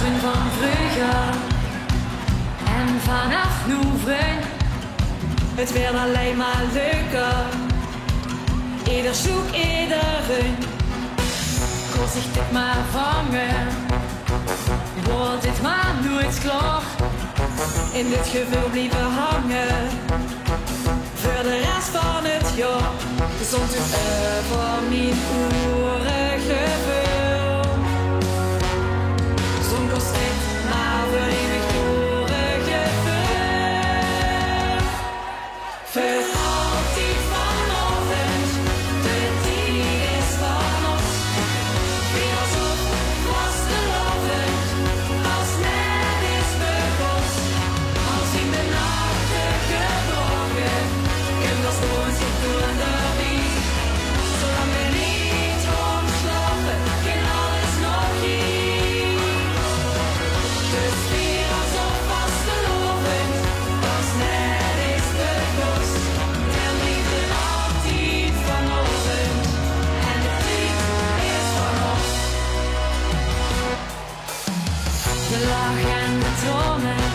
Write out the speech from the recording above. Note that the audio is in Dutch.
vriend van vroeger. En vanaf nu vriend, het werd alleen maar leuker. Ieder zoek iedereen, kost zich dit maar vangen. Wordt dit maar nooit klaar, in dit gevoel blijven hangen. Voor de rest van het jaar, gezond is over mijn oerengevoel. Zo'n kost dit maar voor eeuwig oerengevoel. Voor altijd vanavond, de tijd is van ons. Weer als op vastelavond, als net is begonnen. Als in de nachten gebroken, kinders doen zich door de wies. Zolang we niet omslapen, geen alles nog hier. Dus weer als op vastelavond, als net is begonnen. En liefde altijd vanavond, en de tijd is van ons. De lach en de tronen,